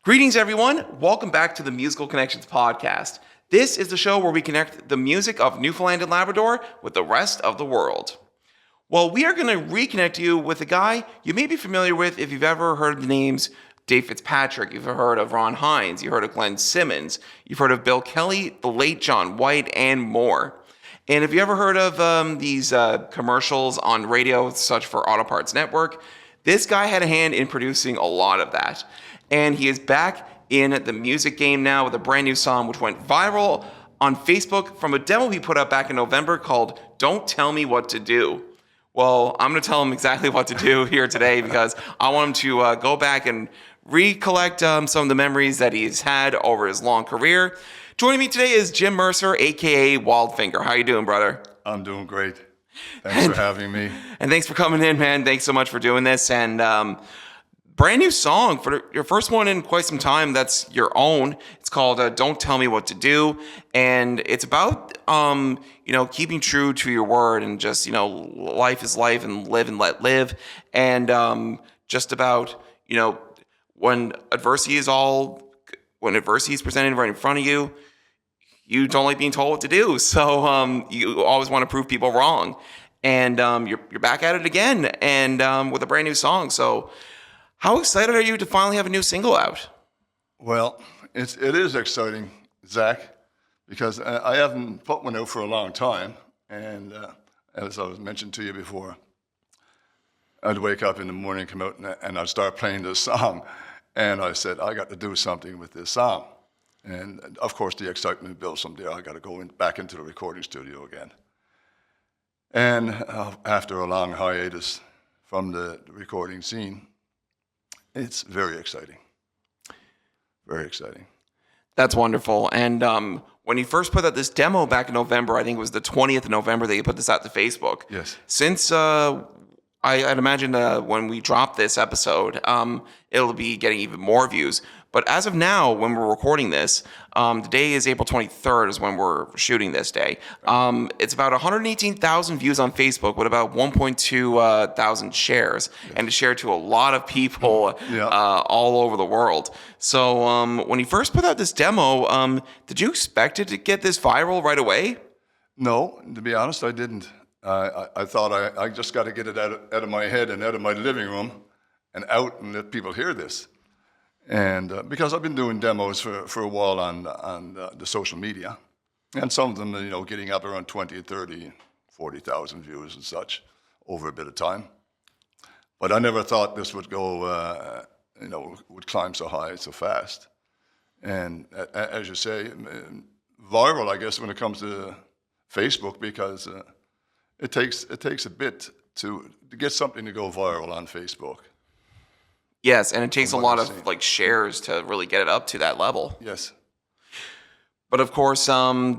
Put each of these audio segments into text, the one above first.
Greetings, everyone. Welcome back to the Musical Connections podcast. This is the show where we connect the music of Newfoundland and Labrador with the rest of the world. Well, we are going to reconnect you with a guy you may be familiar with if you've ever heard the names Dave Fitzpatrick, you've heard of Ron Hynes, you've heard of Glenn Simmons, you've heard of Bill Kelly, the late John White, and more. And if you ever heard of these commercials on radio, such for Auto Parts Network, this guy had a hand in producing a lot of that. And he is back in the music game now with a brand new song which went viral on Facebook from a demo he put up back in November called Don't Tell Me What to Do. Well, I'm going to tell him exactly what to do here today because I want him to go back and recollect some of the memories that he's had over his long career. Joining me today is Jim Mercer, a.k.a. Wildfinger. How you doing, brother? I'm doing great. Thanks for having me. And thanks for coming in, man. Thanks so much for doing this. And brand new song for your first one in quite some time that's your own. It's called Don't Tell Me What to Do. And it's about, keeping true to your word and just, life is life and live and let live. And just about, when adversity is presented right in front of you, you don't like being told what to do. So you always want to prove people wrong. And you're back at it again and with a brand new song. So how excited are you to finally have a new single out? Well, it is exciting, Zach, because I haven't put one out for a long time. And as I was mentioned to you before, I'd wake up in the morning, come out, and I'd start playing this song. And I said, I got to do something with this song. And of course, the excitement builds from there. I got to go back into the recording studio again. And after a long hiatus from the recording scene, it's very exciting. Very exciting. That's wonderful. And when you first put out this demo back in November, I think it was the 20th of November that you put this out to Facebook. Yes. Since I'd imagine when we drop this episode, it'll be getting even more views. But as of now, when we're recording this, the day is April 23rd is when we're shooting this day. It's about 118,000 views on Facebook with about 1.2 thousand shares. Yes. And it's shared to a lot of people all over the world. So when you first put out this demo, did you expect it to get this viral right away? No, to be honest, I didn't. I thought I just got to get it out of my head and out of my living room and out and let people hear this. And because I've been doing demos for a while on the social media, and some of them, getting up around 20, 30, 40,000 views and such over a bit of time. But I never thought this would go, would climb so high so fast. And as you say, viral, I guess, when it comes to Facebook, because it takes a bit to get something to go viral on Facebook. Yes, and it takes a lot of shares to really get it up to that level. Yes. But of course,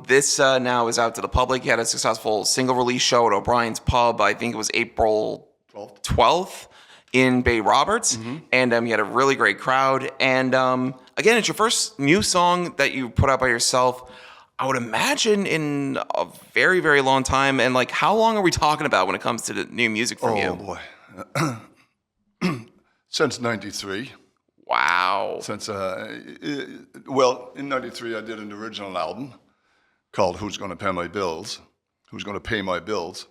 this now is out to the public. You had a successful single release show at O'Brien's Pub. I think it was April 12th in Bay Roberts. Mm-hmm. And you had a really great crowd. And again, it's your first new song that you put out by yourself, I would imagine, in a very, very long time. And how long are we talking about when it comes to the new music from you? Oh, boy. Since 93. Wow. Since, in 93, I did an original album called Who's Gonna Pay My Bills? Who's Gonna Pay My Bills?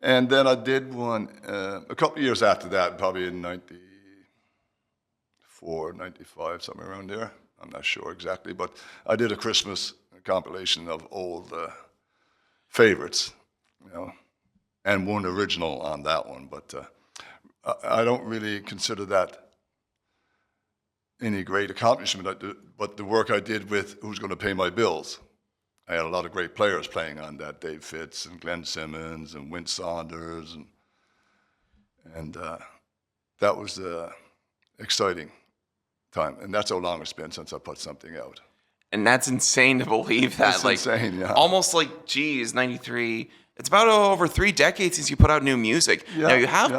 And then I did one a couple of years after that, probably in 94, 95, somewhere around there. I'm not sure exactly, but I did a Christmas compilation of old favorites, and one original on that one, but I don't really consider that any great accomplishment, but the work I did with Who's Going to Pay My Bills. I had a lot of great players playing on that, Dave Fitz and Glenn Simmons and Win Saunders, and that was exciting time. And that's how long it's been since I put something out. And that's insane to believe that. That's insane, yeah. Almost 93, It's about over 3 decades since you put out new music. Yeah, Now, you have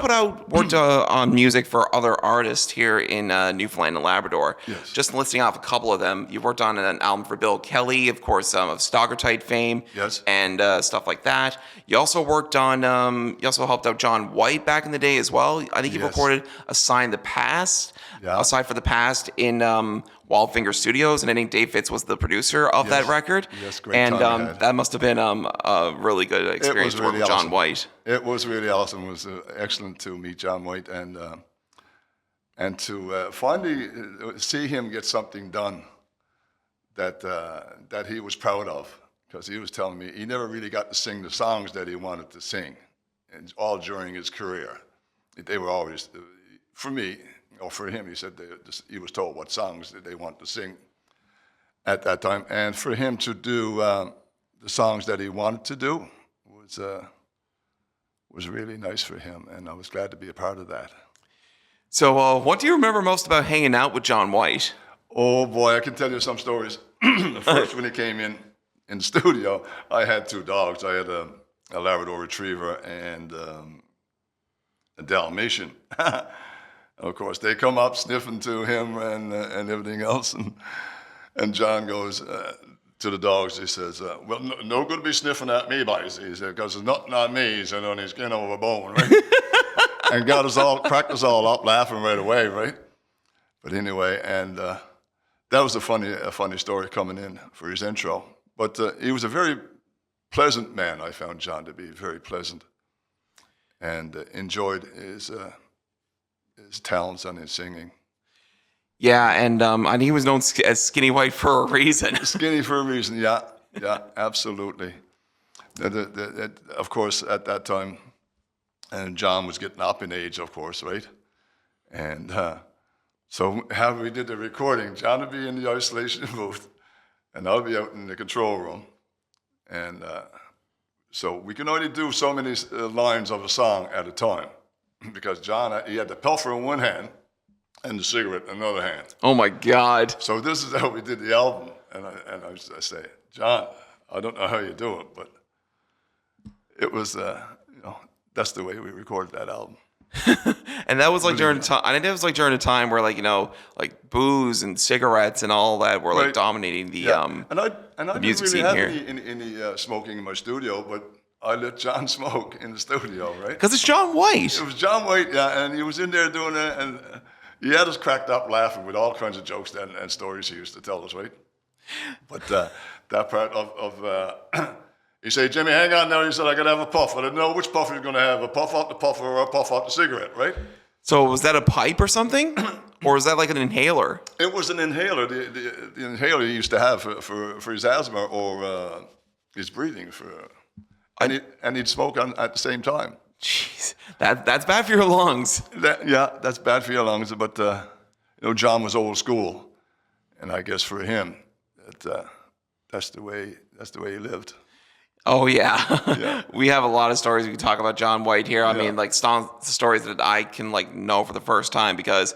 worked on music for other artists here in Newfoundland and Labrador. Yes. Just listing off a couple of them, you've worked on an album for Bill Kelly, of course, of Stoggertite fame, Yes. and stuff like that. You also worked on, you also helped out John White back in the day as well. I think you've Yes. recorded A Sign the Past, Yeah. A Sign for the Past in Wildfinger Studios, and I think Dave Fitz was the producer of that record. Yes, great and time we had. that must have been a really good experience to work with John White. It was really awesome. It was excellent to meet John White and to finally see him get something done that he was proud of. Because he was telling me he never really got to sing the songs that he wanted to sing, and all during his career. They were always, for me, or for him, he said he was told what songs that they wanted to sing at that time. And for him to do the songs that he wanted to do was really nice for him, and I was glad to be a part of that. So what do you remember most about hanging out with John White? Oh boy, I can tell you some stories. First, when he came in the studio, I had 2 dogs. I had a Labrador Retriever and a Dalmatian. Of course, they come up sniffing to him and everything else, and John goes to the dogs. He says, "Well, no good to be sniffing at me, boys." He said, "Because there's nothing on me." He said, "On his skin over bone," right? And cracked us all up laughing right away, right? But anyway, and that was a funny story coming in for his intro. But he was a very pleasant man. I found John to be very pleasant, and enjoyed his talents and his singing. Yeah, and he was known as Skinny White for a reason. Skinny for a reason, yeah, absolutely. Of course, at that time, and John was getting up in age, of course, right? And so how we did the recording, John would be in the isolation booth, and I'll be out in the control room. And so we can only do so many lines of a song at a time, because John, he had the puffer in one hand and the cigarette in another hand. Oh my God. So this is how we did the album. And I say, "John, I don't know how you do it, but it was, that's the way we recorded that album." And that was like during a time. I think it was like during a time where like booze and cigarettes and all that were like dominating the And I music didn't really scene have here. any smoking in my studio, but I let John smoke in the studio, right? Because it's John White. It was John White, yeah, and he was in there doing it, and he had us cracked up laughing with all kinds of jokes and stories he used to tell us, right? But that part of he said, "Jimmy, hang on now." He said, "I got to have a puff." I didn't know which puff he was going to have, a puff out the puffer or a puff out the cigarette, right? So was that a pipe or something? Or was that like an inhaler? It was an inhaler, the inhaler he used to have for his asthma or his breathing. And he'd smoke at the same time. Jeez, that's bad for your lungs. That's bad for your lungs. But John was old school, and I guess for him, that's the way he lived. Oh yeah. We have a lot of stories we can talk about John White here. I mean, like stories that I can know for the first time, because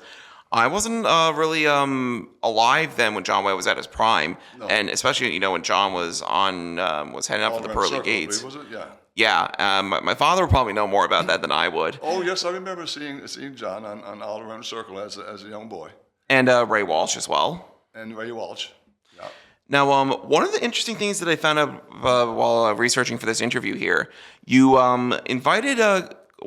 I wasn't really alive then when John White was at his prime, and especially when John was was heading up for the pearly gates. Was it? Yeah. Yeah, my father would probably know more about that than I would. Oh yes, I remember seeing John on All Around the Circle as a young boy. And Ray Walsh as well. And Ray Walsh. Yeah. Now, one of the interesting things that I found out while researching for this interview here, you invited,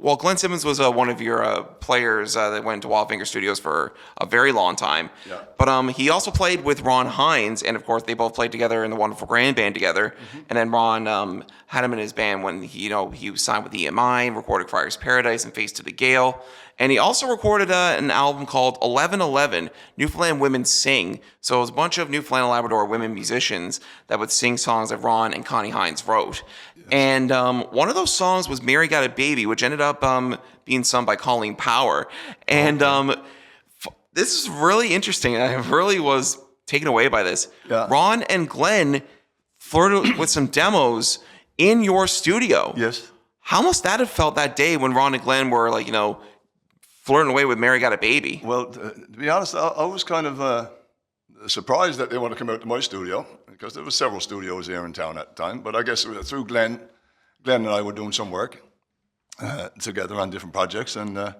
Glenn Simmons was one of your players that went to Wildfinger Studios for a very long time. Yeah. But he also played with Ron Hynes, and of course they both played together in the Wonderful Grand Band together. Mm-hmm. And then Ron had him in his band when he was signed with EMI, recorded Friar's Paradise and Face to the Gale. And he also recorded an album called 1111, Newfoundland Women Sing. So it was a bunch of Newfoundland and Labrador women musicians that would sing songs that Ron and Connie Hynes wrote. Yes. And one of those songs was Mary Got a Baby, which ended up being sung by Colleen Power. And this is really interesting. I really was taken away by this. Yeah. Ron and Glenn flirted with some demos in your studio. Yes. How must that have felt that day when Ron and Glenn were flirting away with Mary Got a Baby? Well, to be honest, I was kind of surprised that they wanted to come out to my studio, because there were several studios here in town at the time. But I guess through Glenn Glenn and I were doing some work together on different projects, and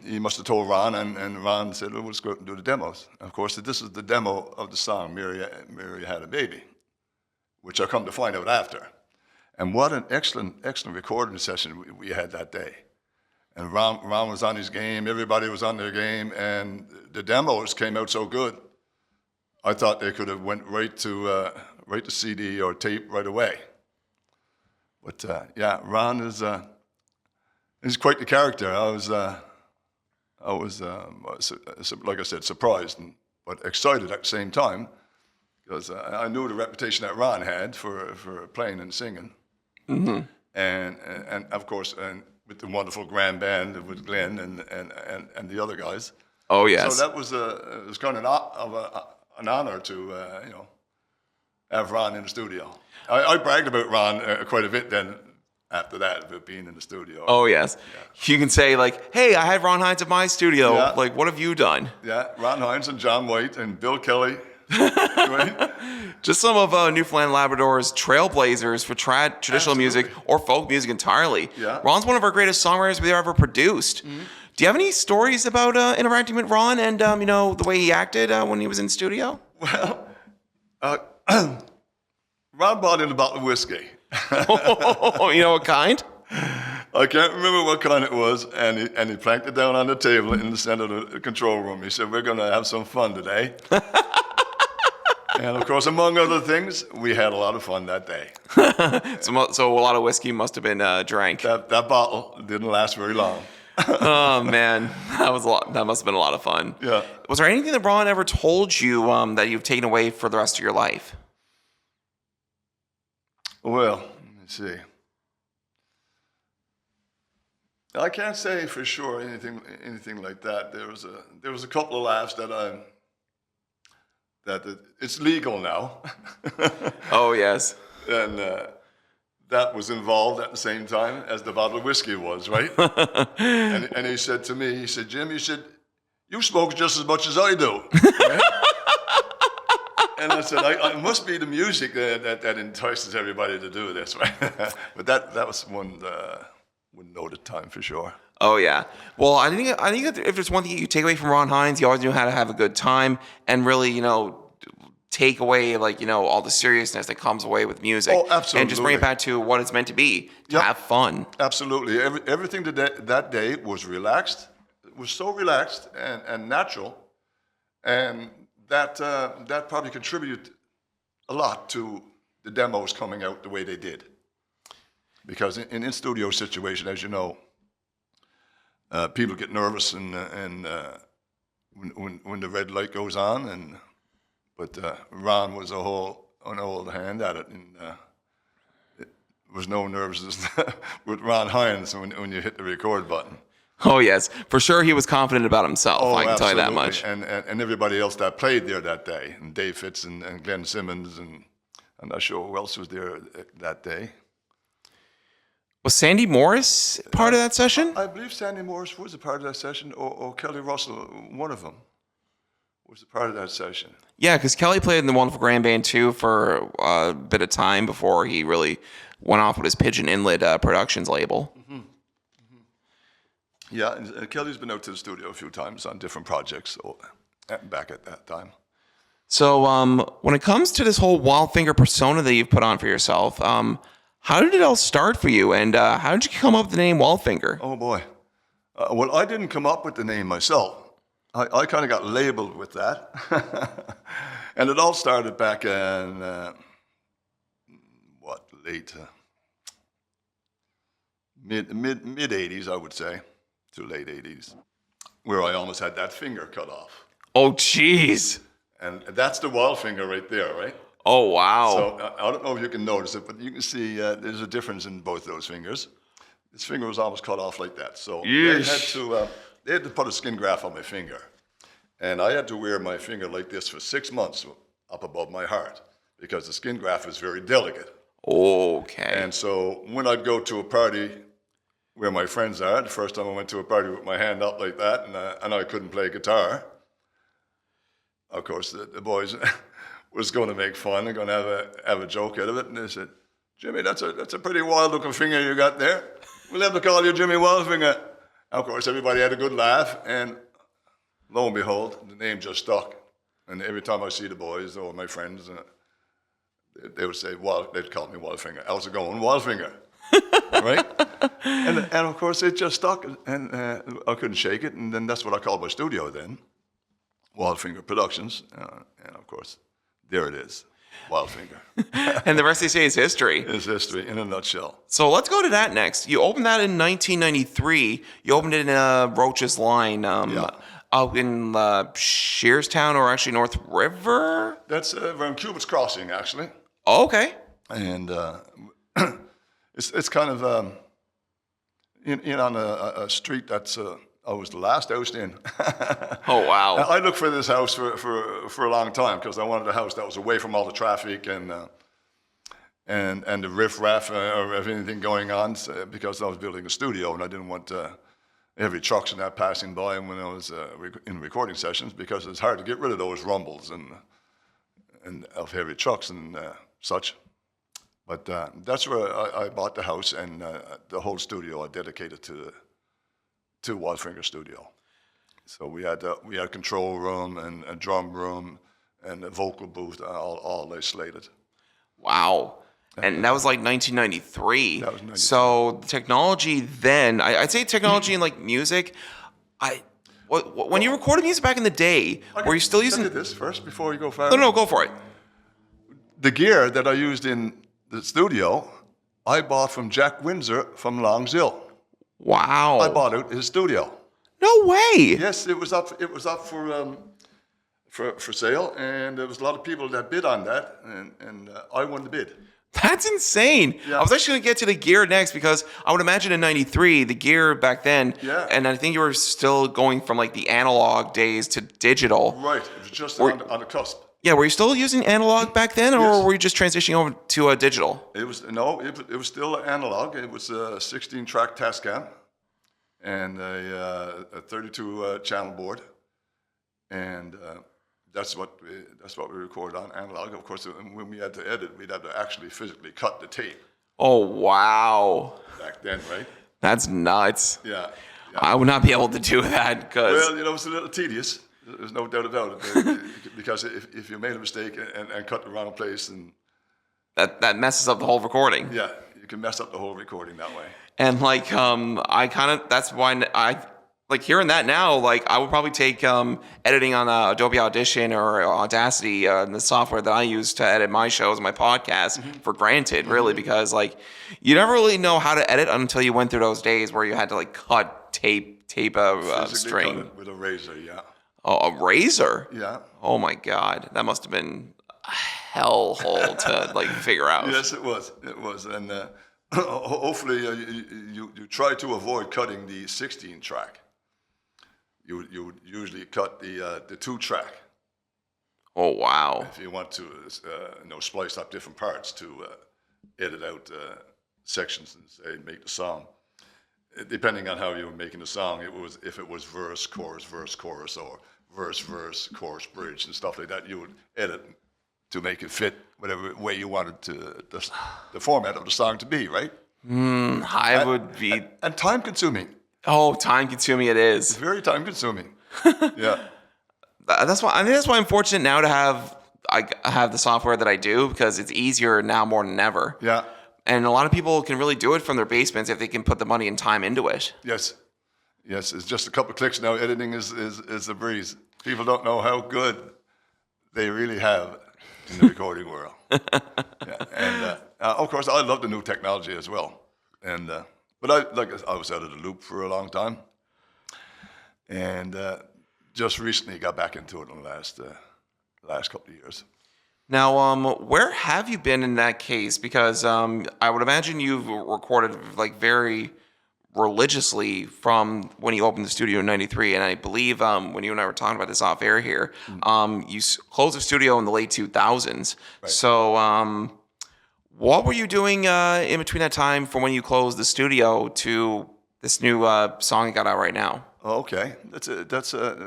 he must have told Ron, and Ron said, well, let's go do the demos. And of course, this is the demo of the song, Mary Had a Baby, which I come to find out after. And what an excellent recording session we had that day. And Ron was on his game, everybody was on their game, and the demos came out so good, I thought they could have went right to CD or tape right away. But yeah, Ron is quite the character. I was like I said, surprised but excited at the same time, because I knew the reputation that Ron had for playing and singing, mm-hmm. and of course, and with the wonderful grand band with Glenn and the other guys. Oh yes. So that was it was kind of an honor to have Ron in the studio. I bragged about Ron quite a bit then. After that, about being in the studio. Oh, yes. Yeah. You can say, like, hey, I had Ron Hynes at my studio. Yeah. Like, what have you done? Yeah, Ron Hynes and John White and Bill Kelly. Right? Just some of Newfoundland Labrador's trailblazers for traditional music or folk music entirely. Yeah. Ron's one of our greatest songwriters we've ever produced. Mm-hmm. Do you have any stories about interacting with Ron and, the way he acted when he was in the studio? Well, Ron bought in a bottle of whiskey. You know what kind? I can't remember what kind it was, and he planked it down on the table in the center of the control room. He said, we're going to have some fun today. And of course, among other things, we had a lot of fun that day. So a lot of whiskey must have been drank. That bottle didn't last very long. Oh man, that was a lot. That must have been a lot of fun. Yeah. Was there anything that Ron ever told you that you've taken away for the rest of your life? Well, let me see. I can't say for sure anything like that. There was a couple of laughs that it's legal now. Oh yes. And that was involved at the same time as the bottle of whiskey was, right? and he said to me, he said, Jim, you smoke just as much as I do. Right? And I said, it must be the music that entices everybody to do this, right? But that was one noted time for sure. Oh yeah. Well, I think if there's one thing you take away from Ron Hynes, he always knew how to have a good time and really, take away all the seriousness that comes away with music. Oh, absolutely. And just bring it back to what it's meant to be, to have fun. Absolutely. Everything that day was relaxed. It was so relaxed and natural, and that probably contributed a lot to the demos coming out the way they did. Because in studio situation, as you know, people get nervous and when the red light goes on, but Ron was an old hand at it, and there was no nervousness with Ron Hynes when you hit the record button. Oh yes, for sure he was confident about himself. I can tell you that much. And everybody else that played there that day, and Dave Fitz and Glenn Simmons, and I'm not sure who else was there that day. Was Sandy Morris part of that session? I believe Sandy Morris was a part of that session, or Kelly Russell, one of them, was a part of that session. Yeah, because Kelly played in the Wonderful Grand Band too for a bit of time before he really went off with his Pigeon Inlet Productions label. Mm-hmm. Mm-hmm. Yeah, and Kelly's been out to the studio a few times on different projects back at that time. So when it comes to this whole Wildfinger persona that you've put on for yourself, how did it all start for you, and how did you come up with the name Wildfinger? Oh boy. Well, I didn't come up with the name myself. I kind of got labeled with that. And it all started back in, mid-80s, I would say, to late 80s, where I almost had that finger cut off. Oh, jeez. And that's the Wildfinger right there, right? Oh, wow. So I don't know if you can notice it, but you can see there's a difference in both those fingers. This finger was almost cut off like that. So they had to put a skin graft on my finger. And I had to wear my finger like this for 6 months up above my heart because the skin graft was very delicate. Okay. And so when I'd go to a party where my friends are, the first time I went to a party with my hand up like that and I couldn't play guitar, of course the boys was going to make fun and going to have a joke out of it. And they said, Jimmy, that's a pretty wild-looking finger you got there. We'll have to call you Jimmy Wildfinger. Of course, everybody had a good laugh, and lo and behold, the name just stuck. And every time I see the boys or my friends, they would say, they'd call me Wildfinger. How's it going, Wildfinger? Right? And of course, it just stuck, and I couldn't shake it. And then that's what I called my studio then, Wildfinger Productions. And of course, there it is, Wildfinger. And the rest, they say, is history. It's history in a nutshell. So let's go to that next. You opened that in 1993. You opened it in Roach's Line out in Shearstown, or actually North River? That's around Cubit's Crossing, actually. Oh, okay. And it's kind of in on a street that's I was the last house in. Oh, wow. I looked for this house for a long time because I wanted a house that was away from all the traffic and the riffraff of anything going on, because I was building a studio and I didn't want heavy trucks and that passing by when I was in recording sessions, because it's hard to get rid of those rumbles and of heavy trucks and such. But that's where I bought the house, and the whole studio I dedicated to Wildfinger Studio. So we had a control room and a drum room and a vocal booth, all isolated. Wow. And that was like 1993. That was 93. So the technology then, I'd say technology in like music, when you recorded music back in the day, were you still using... Look at this first before you go further. No, go for it. The gear that I used in the studio, I bought from Jack Windsor from Longs Hill. Wow. I bought it his studio. No way. Yes, it was up for sale, and there was a lot of people that bid on that, and I won the bid. That's insane. Yeah. I was actually going to get to the gear next, because I would imagine in 93, the gear back then, and I think you were still going from like the analog days to digital. Right, it was just on the cusp. Yeah, were you still using analog back then, or Yes. were you just transitioning over to digital? It was still analog. It was a 16-track Tascam and a 32 channel board, and that's what we record on analog. Of course, when we had to edit, we'd have to actually physically cut the tape. Oh, wow. Back then, right? That's nuts. Yeah. I would not be able to do that, because... Well, it's a little tedious. There's no doubt about it. Because if you made a mistake and cut the wrong place, and that messes up the whole recording. yeah, you can mess up the whole recording that way. And like, that's why I like hearing that now. Like, I would probably take editing on Adobe Audition or Audacity, the software that I use to edit my shows and my podcast, for granted, really, because like you never really know how to edit until you went through those days where you had to like cut tape a string Cut it with a razor. Yeah. Oh, a razor. Yeah. Oh my God, that must have been a hellhole to like figure out. Yes, it was. It was, and hopefully you try to avoid cutting the 16-track. You would usually cut the 2-track. Oh wow. If you want to splice up different parts to edit out sections and say make the song. Depending on how you were making the song, if it was verse, chorus, or verse, chorus, bridge, and stuff like that, you would edit to make it fit whatever way you wanted the format of the song to be, right? I would be... And time-consuming. Oh, time-consuming it is. It's very time-consuming. Yeah. That's why I'm fortunate now to have the software that I do, because it's easier now more than ever. Yeah. And a lot of people can really do it from their basements if they can put the money and time into it. Yes. Yes, it's just a couple of clicks now. Editing is a breeze. People don't know how good they really have in the recording world. Yeah. And of course, I love the new technology as well. And but I was out of the loop for a long time, and just recently got back into it in the last couple of years. Now, where have you been in that case? Because I would imagine you've recorded like very religiously from when you opened the studio in 93. And I believe when you and I were talking about this off air here, you closed the studio in the late 2000s. Right. So what were you doing in between that time from when you closed the studio to this new song you got out right now? Okay. It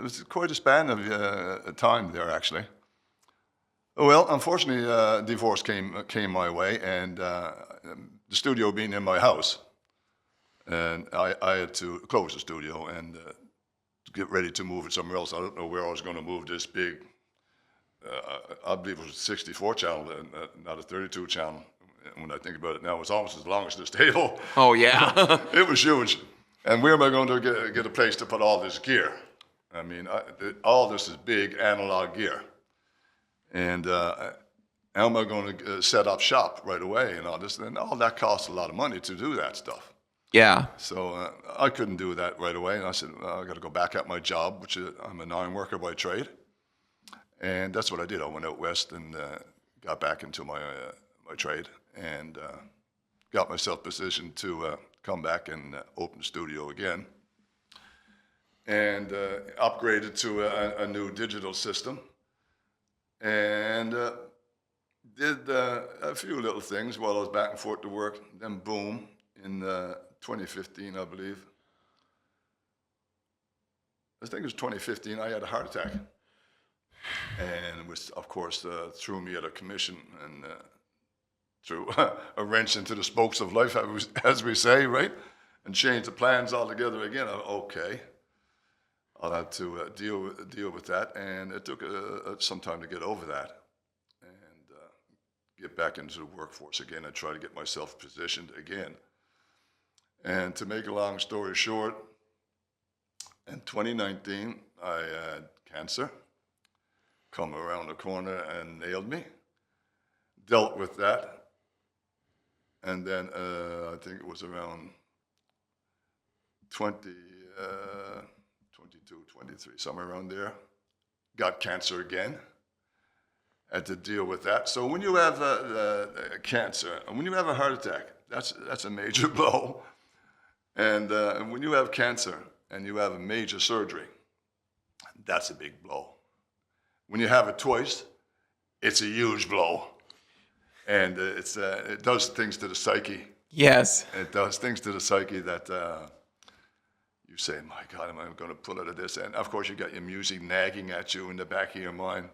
was quite a span of time there, actually. Well, unfortunately, divorce came my way, and the studio being in my house, and I had to close the studio and get ready to move it somewhere else. I don't know where I was going to move this big. I believe it was a 64 channel, not a 32 channel. When I think about it now, it's almost as long as this table. Oh, yeah. It was huge. And where am I going to get a place to put all this gear? I mean, all this is big analog gear. And how am I going to set up shop right away and all this? And all that costs a lot of money to do that stuff. Yeah. So I couldn't do that right away. And I said, well, I got to go back at my job, which I'm an iron worker by trade. And that's what I did. I went out west and got back into my trade and got myself positioned to come back and open the studio again. And upgraded to a new digital system. And did a few little things while I was back and forth to work. Then boom, in 2015, I believe. I think it was 2015, I had a heart attack. And it was, of course, threw me at a commission and threw a wrench into the spokes of life, as we say, right? And changed the plans altogether again. Okay, I'll have to deal with that. And it took some time to get over that and get back into the workforce again and try to get myself positioned again. And to make a long story short, in 2019, I had cancer come around the corner and nailed me. Dealt with that. And then I think it was around 22, 23, somewhere around there. Got cancer again. Had to deal with that. So when you have cancer, and when you have a heart attack, that's a major blow. And when you have cancer and you have a major surgery, that's a big blow. When you have it twice, it's a huge blow. And it does things to the psyche. Yes. It does things to the psyche that you say, my God, am I going to pull out of this? And of course, you got your music nagging at you in the back of your mind.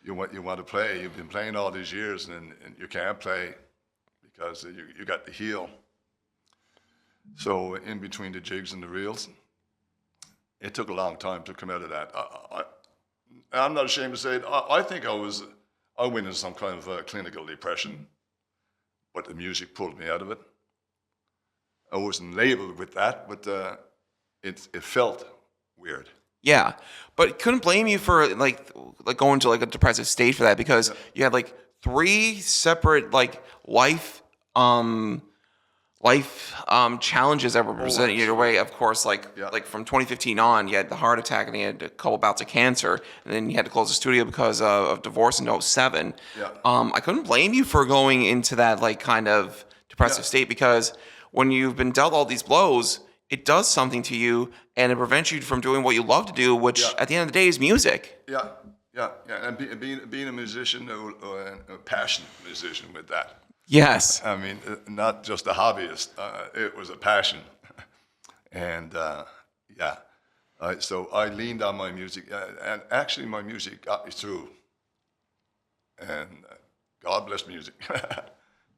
You want to play. You've been playing all these years, and you can't play because you got to heal. So in between the jigs and the reels, it took a long time to come out of that. I'm not ashamed to say it. I think I went into some kind of clinical depression, but the music pulled me out of it. I wasn't labeled with that, but it felt weird. Yeah, but couldn't blame you for like going to like a depressive state for that because you had like 3 separate like life challenges that were presented your way. Of course, like from 2015 on, you had the heart attack and you had a couple bouts of cancer, and then you had to close the studio because of divorce in 2007. Yeah. I couldn't blame you for going into that like kind of depressive state because when you've been dealt all these blows, it does something to you and it prevents you from doing what you love to do, which at the end of the day is music. Yeah. And being a musician, a passionate musician with that. Yes. I mean, not just a hobbyist. It was a passion. And so I leaned on my music. And actually, my music got me through. And God bless music.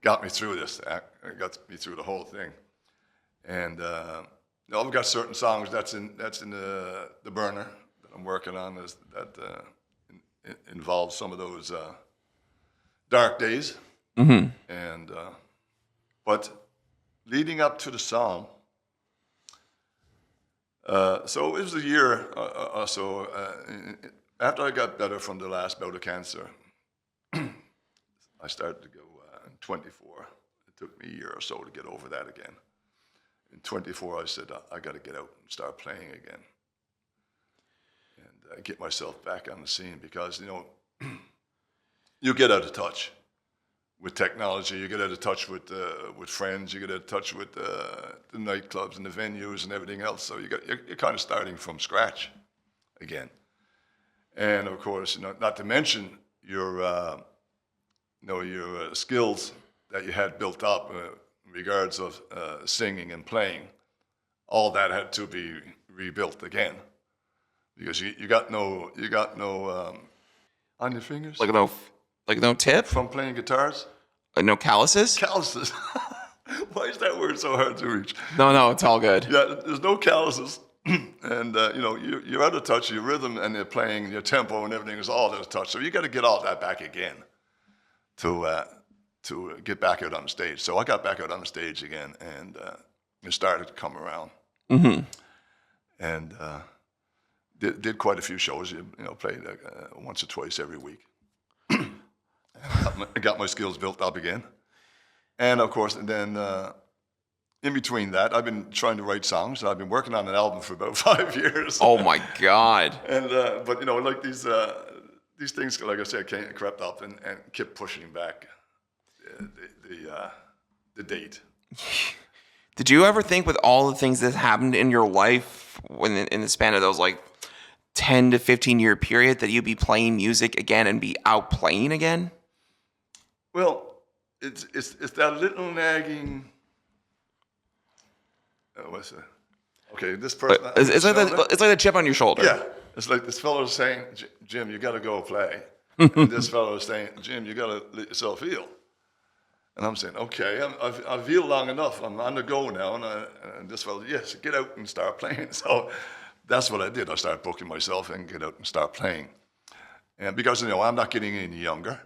Got me through this. It got me through the whole thing. And I've got certain songs that's in the burner that I'm working on that involves some of those dark days. Mm-hmm. And but leading up to the song, so it was a year or so after I got better from the last bout of cancer. I started to go in 24. It took me a year or so to get over that again. In 24, I said, I got to get out and start playing again and get myself back on the scene because, you get out of touch with technology. You get out of touch with friends. You get out of touch with the nightclubs and the venues and everything else. So you're kind of starting from scratch again. And, of course, not to mention your skills that you had built up in regards of singing and playing, all that had to be rebuilt again because you got no On your fingers? Like no tip? From playing guitars? No calluses? Calluses. Why is that word so hard to reach? No, it's all good. Yeah, there's no calluses. And, you're out of touch. Your rhythm and your playing, your tempo and everything is all out of touch. So you got to get all that back again to get back out on the stage. So I got back out on the stage again, and it started to come around. Mm-hmm. And did quite a few shows. Played once or twice every week. I got my skills built up again. And of course, then in between that, I've been trying to write songs. I've been working on an album for about 5 years. Oh my God! And but like these things, like I said, crept up and kept pushing back the date. Did you ever think, with all the things that happened in your life in the span of those like 10 to 15 year period, that you'd be playing music again and be out playing again? Well, it's that little nagging. What's it? Okay, this person. It's like the chip on your shoulder. Yeah, it's like this fellow is saying, "Jim, you got to go play," and this fellow is saying, "Jim, you got to let yourself feel." And I'm saying, "Okay, I've feel long enough. I'm on the go now." And this fellow, "Yes, get out and start playing." So that's what I did. I started booking myself and get out and start playing. And because I'm not getting any younger.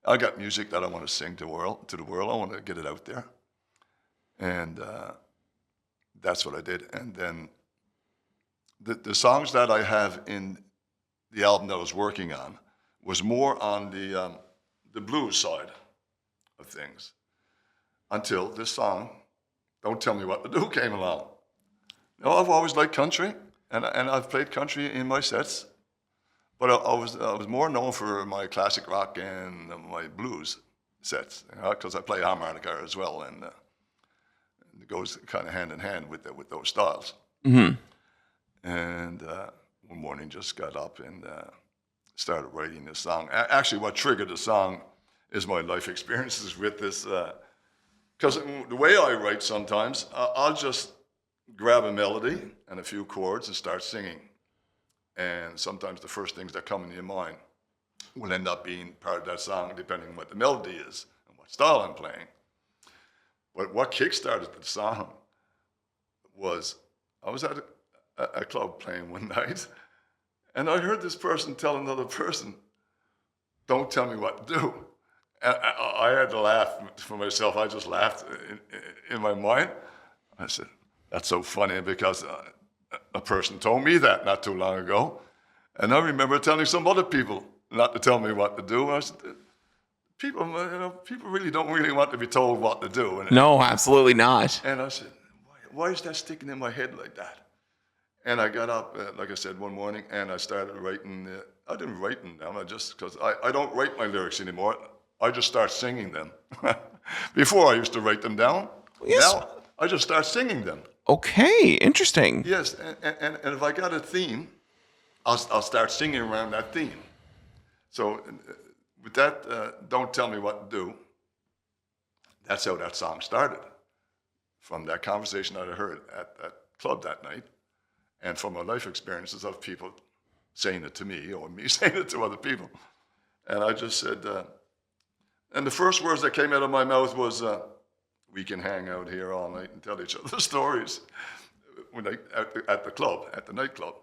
I got music that I want to sing to the world. I want to get it out there. And that's what I did. And then the songs that I have in the album that I was working on was more on the blues side of things, until this song, Don't Tell Me What to Do, came along. I've always liked country, and I've played country in my sets. But I was more known for my classic rock and my blues sets, because I play harmonica as well, and it goes kind of hand in hand with those styles. Mm-hmm. And one morning, just got up and started writing this song. Actually, what triggered the song is my life experiences with this, because the way I write sometimes, I'll just grab a melody and a few chords and start singing. And sometimes the first things that come into your mind will end up being part of that song, depending on what the melody is and what style I'm playing. But what kickstarted the song was, I was at a club playing one night, and I heard this person tell another person, "Don't tell me what to do." And I had to laugh for myself. I just laughed in my mind. I said, "That's so funny," because a person told me that not too long ago. And I remember telling some other people not to tell me what to do. I said, people really don't really want to be told what to do. No, absolutely not. And I said, why is that sticking in my head like that? And I got up, like I said, one morning, and I started writing. I didn't write them down, because I don't write my lyrics anymore. I just start singing them. Before I used to write them down. Yes. Now I just start singing them. Okay, interesting. Yes, and if I got a theme, I'll start singing around that theme. So with that, Don't Tell Me What to Do, that's how that song started. From that conversation that I heard at that club that night, and from my life experiences of people saying it to me, or me saying it to other people. And I just said, and the first words that came out of my mouth was, "We can hang out here all night and tell each other stories," at the club, at the nightclub.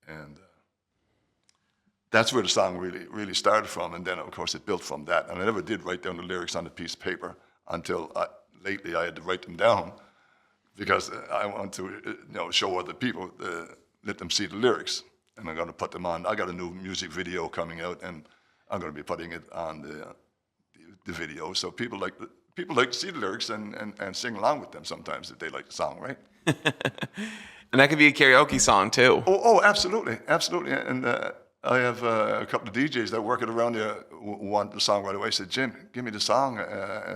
And that's where the song really started from. And then, of course, it built from that. And I never did write down the lyrics on a piece of paper until lately I had to write them down, because I want to show other people, let them see the lyrics. And I'm going to put them on. I got a new music video coming out, and I'm going to be putting it on the video. So people like to see the lyrics and sing along with them sometimes if they like the song, right? And that could be a karaoke song too. Oh, absolutely. And I have a couple of DJs that work it around here who want the song right away. Said, "Jim, give me the song,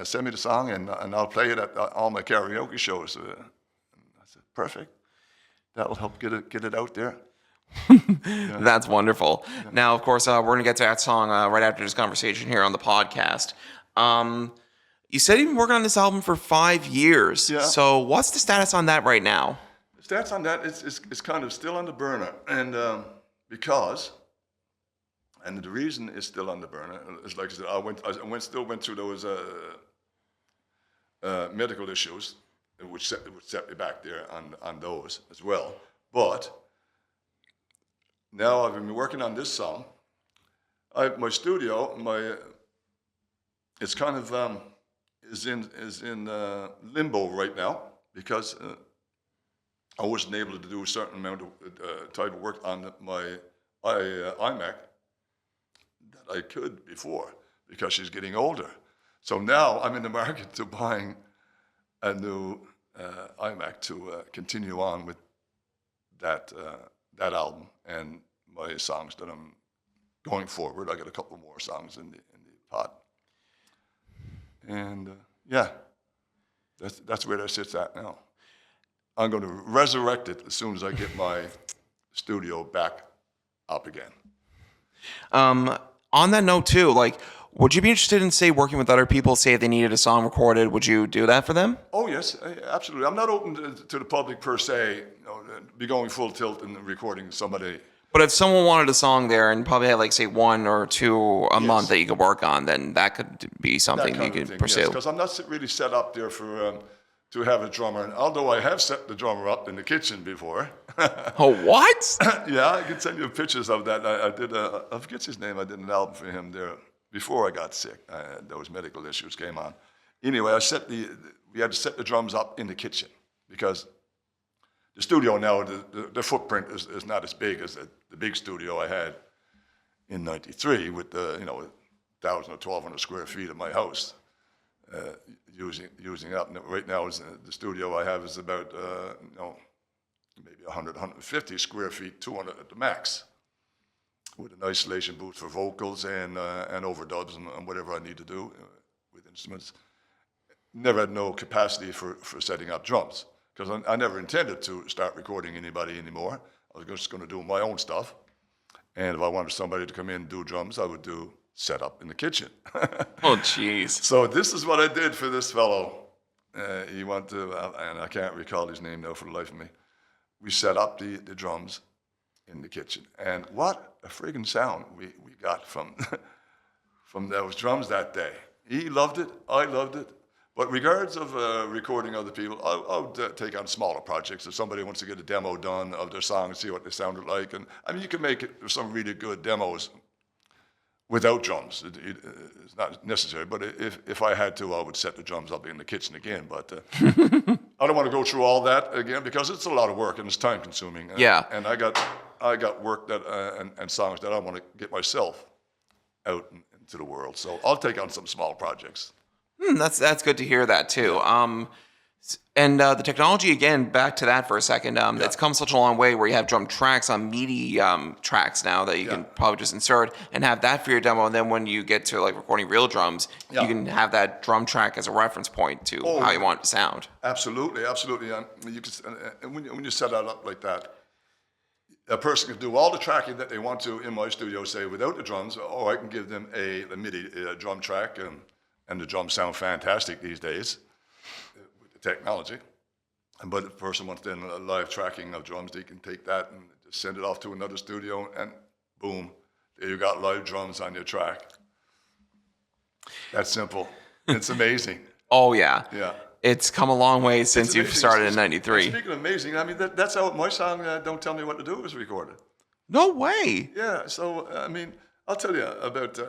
send me the song, and I'll play it at all my karaoke shows." And I said, "Perfect. That'll help get it out there." Yeah. That's wonderful. Yeah. Now, of course, we're going to get to that song right after this conversation here on the podcast. You said you've been working on this album for 5 years. Yeah. So what's the status on that right now? The status on that is kind of still on the burner. And because And the reason it's still on the burner is, like I said, still went through those medical issues, which set me back there on those as well. But now I've been working on this song. My studio, it's kind of is in limbo right now because I wasn't able to do a certain amount of type of work on my iMac that I could before because she's getting older. So now I'm in the market to buying a new iMac to continue on with that album and my songs that I'm going forward. I got a couple more songs in the pot, and that's where that sits at now. I'm going to resurrect it as soon as I get my studio back up again. On that note too, like, would you be interested in, say, working with other people, say if they needed a song recorded, would you do that for them? Oh, yes, absolutely. I'm not open to the public per se, be going full tilt and recording somebody. But if someone wanted a song there and probably had, like, say, 1 or 2 a month that you could work on, then that could be something you could pursue. Because I'm not really set up there for to have a drummer. And although I have set the drummer up in the kitchen before. Oh, what? Yeah, I can send you pictures of that. I did, I forget his name, I did an album for him there before I got sick. Those medical issues came on. Anyway, we had to set the drums up in the kitchen because the studio now, the footprint is not as big as the big studio I had in '93 with the 1,000 or 1,200 square feet of my house using up. Right now, the studio I have is about maybe 100, 150 square feet, 200 at the max, with an isolation booth for vocals and overdubs and whatever I need to do with instruments. Never had no capacity for setting up drums because I never intended to start recording anybody anymore. I was just going to do my own stuff. And if I wanted somebody to come in and do drums, I would do set up in the kitchen. Oh, jeez. So this is what I did for this fellow. He wanted to, and I can't recall his name now for the life of me. We set up the drums in the kitchen. And what a friggin' sound we got from those drums that day. He loved it. I loved it. But regards of recording other people, I would take on smaller projects. If somebody wants to get a demo done of their song and see what they sounded like. And I mean, you can make some really good demos without drums. It's not necessary. But if I had to, I would set the drums up in the kitchen again. But I don't want to go through all that again because it's a lot of work and it's time consuming. Yeah. And I got work that and songs that I want to get myself out into the world. So I'll take on some small projects. That's good to hear that too. And the technology, again, back to that for a second. It's come such a long way where you have drum tracks on MIDI tracks now that you can probably just insert and have that for your demo. And then when you get to like recording real drums, you can have that drum track as a reference point to how you want it to sound. Absolutely, absolutely. You can, when you set that up like that, a person can do all the tracking that they want to in my studio, say without the drums, or I can give them a MIDI drum track, and the drums sound fantastic these days with the technology. But if a person wants then a live tracking of drums, they can take that and just send it off to another studio, and boom, there you got live drums on your track. That's simple. It's amazing. Oh, yeah. Yeah. It's come a long way since you've started in '93. Speaking of amazing, I mean, that's how my song, Don't Tell Me What to Do, was recorded. No way. Yeah, so, I mean, I'll tell you about,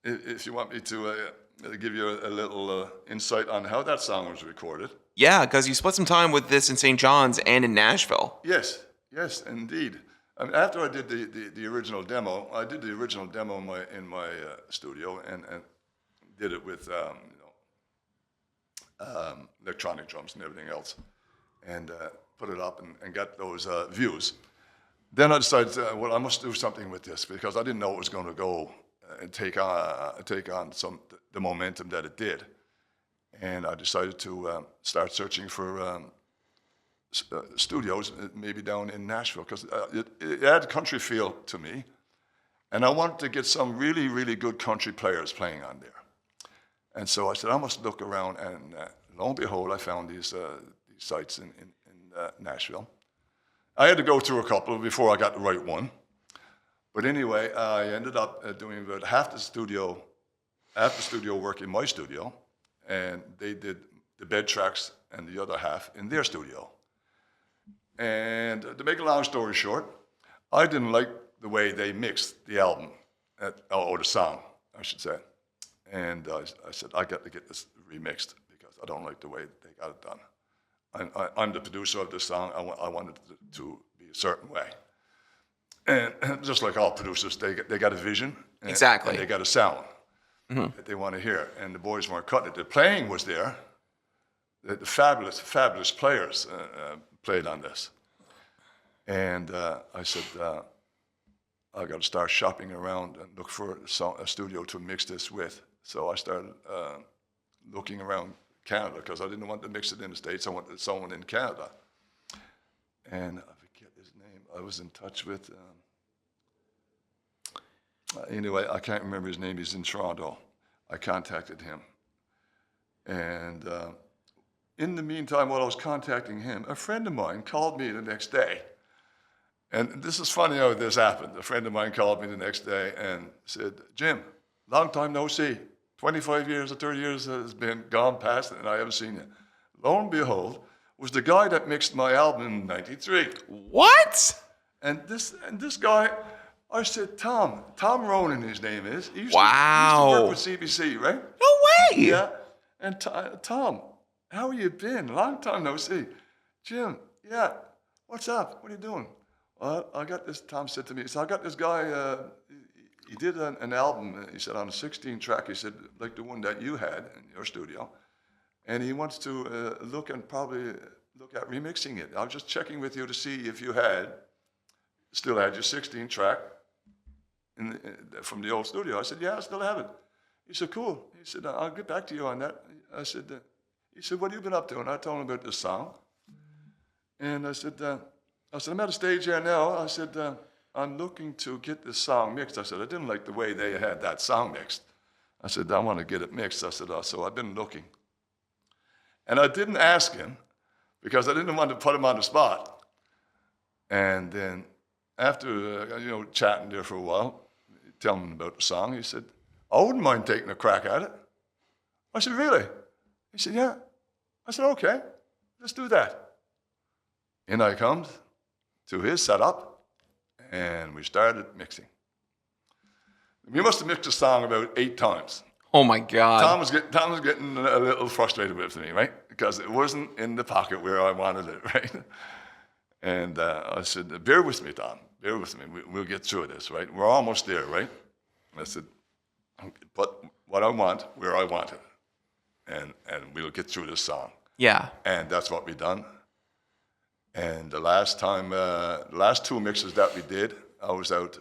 if you want me to give you a little insight on how that song was recorded. Yeah, because you split some time with this in St. John's and in Nashville. Yes, indeed. I mean, after I did the original demo, in my studio and did it with electronic drums and everything else, and put it up and got those views. Then I decided, well, I must do something with this because I didn't know it was going to go and take on the momentum that it did, and I decided to start searching for studios, maybe down in Nashville, because it had a country feel to me, and I wanted to get some really, really good country players playing on there. And so I said, I must look around, and lo and behold, I found these sites in Nashville. I had to go through a couple before I got the right one, But anyway, I ended up doing about half the studio work in my studio, and they did the bed tracks and the other half in their studio. And to make a long story short, I didn't like the way they mixed the album, or the song, I should say. And I said, I got to get this remixed because I don't like the way they got it done. I'm the producer of this song. I wanted it to be a certain way. And just like all producers, they got a vision. Exactly. And they got a sound that they want to hear. And the boys weren't cutting it. The playing was there. The fabulous players played on this. And I said, I got to start shopping around and look for a studio to mix this with. So I started looking around Canada because I didn't want to mix it in the States. I wanted someone in Canada. And I forget his name. I was in touch with, anyway, I can't remember his name. He's in Toronto. I contacted him. And in the meantime, while I was contacting him, a friend of mine called me the next day. And this is funny how this happened. A friend of mine called me the next day and said, Jim, long time no see. 25 years or 30 years has been gone past and I haven't seen you. Lo and behold, was the guy that mixed my album in '93. What? And this guy, I said, Tom Ronan, his name is. He used Wow. to work with CBC, right? No way. Yeah. And Tom, how have you been? Long time no see. Jim, yeah. What's up? What are you doing? Well, I got this, Tom said to me, so I got this guy, he did an album, he said, on a 16 track, he said, like the one that you had in your studio. And he wants to look at remixing it. I was just checking with you to see if you still had your 16 track from the old studio. I said, yeah, I still have it. He said, cool. He said, I'll get back to you on that. I said, he said, what have you been up to? And I told him about this song. And I said, I'm at a stage here now. I said, I'm looking to get this song mixed. I said, I didn't like the way they had that song mixed. I said, I want to get it mixed. I said, so I've been looking. And I didn't ask him because I didn't want to put him on the spot. And then after, chatting there for a while, telling him about the song, he said, I wouldn't mind taking a crack at it. I said, really? He said, yeah. I said, okay, let's do that. In I comes to his setup, and we started mixing. We must have mixed the song about 8 times. Oh my God. Tom was getting a little frustrated with me, right? Because it wasn't in the pocket where I wanted it, right? And I said, bear with me, Tom. Bear with me. We'll get through this, right? We're almost there, right? I said, but what I want, where I want it. And we'll get through this song. Yeah. And that's what we done. And the last 2 mixes that we did, I was out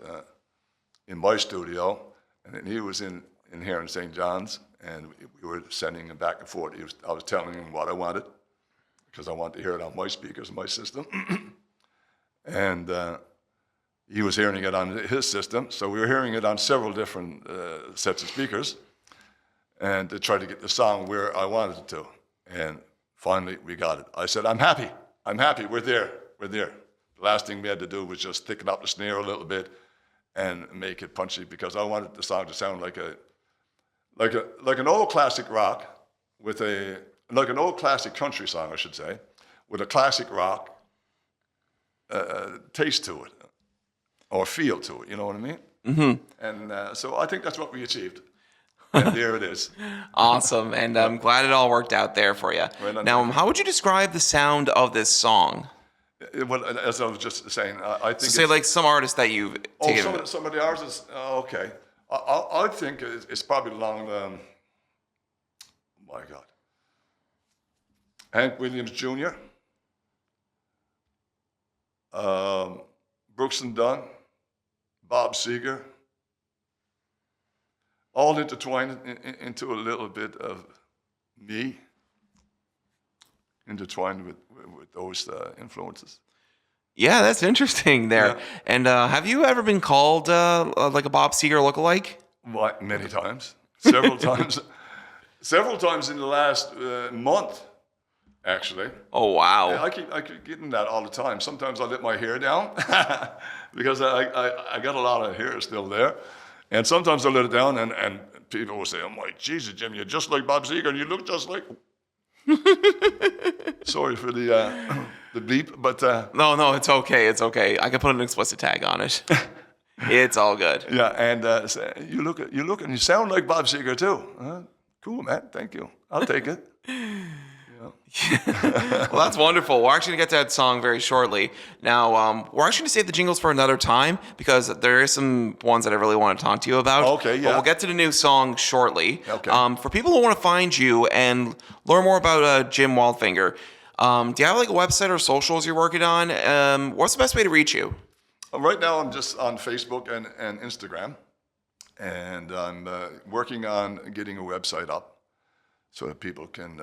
in my studio, and then he was in here in St. John's, and we were sending him back and forth. I was telling him what I wanted, because I wanted to hear it on my speakers, my system. And he was hearing it on his system, so we were hearing it on several different sets of speakers, and to try to get the song where I wanted it to. And finally, we got it. I said, I'm happy, we're there. The last thing we had to do was just thicken up the snare a little bit and make it punchy, because I wanted the song to sound like an old classic rock like an old classic country song, I should say, with a classic rock taste to it, or feel to it, you know what I mean? Mm-hmm. And so I think that's what we achieved. And there it is. Awesome. And I'm glad it all worked out there for you. Right. Now, how would you describe the sound of this song? Well, as I was just saying, I think So say like some artists that you've taken. Some of the artists, okay. I think it's probably along, my God, Hank Williams Jr., Brooks and Dunn, Bob Seger, all intertwined into a little bit of me, intertwined with those influences. Yeah, that's interesting there. Yeah. And have you ever been called like a Bob Seger lookalike? What, many times, several times in the last month. actually. Oh, wow. Yeah, I keep getting that all the time. Sometimes I let my hair down because I got a lot of hair still there. And sometimes I let it down and people will say, I'm like, Jesus, Jim, you're just like Bob Seger and you look just like... Sorry for the bleep, but... No, it's okay. It's okay. I can put an explicit tag on it. It's all good. Yeah, and you look and you sound like Bob Seger too. Cool, man. Thank you. I'll take it. Well, that's wonderful. We're actually going to get to that song very shortly. Now, we're actually going to save the jingles for another time because there is some ones that I really want to talk to you about. Okay, yeah. But we'll get to the new song shortly. Okay. For people who want to find you and learn more about Jim Wildfinger, do you have like a website or socials you're working on? What's the best way to reach you? Right now, I'm just on Facebook and Instagram, and I'm working on getting a website up so that people can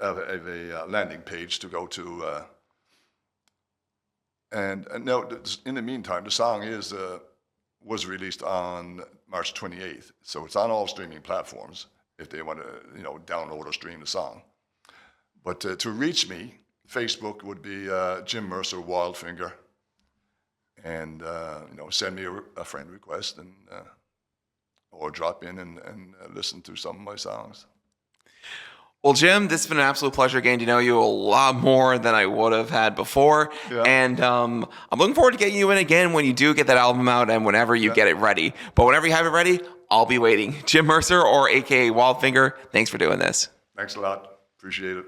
have a landing page to go to. And now, in the meantime, the song was released on March 28th, so it's on all streaming platforms if they want to, download or stream the song. But to reach me, Facebook would be Jim Mercer Wildfinger. And send me a friend request and or drop in and listen to some of my songs. Well, Jim, this has been an absolute pleasure getting to know you a lot more than I would have had before. Yeah. And I'm looking forward to getting you in again when you do get that album out and whenever you get it ready. But whenever you have it ready, I'll be waiting. Jim Mercer, or AKA Wildfinger, thanks for doing this. Thanks a lot. Appreciate it.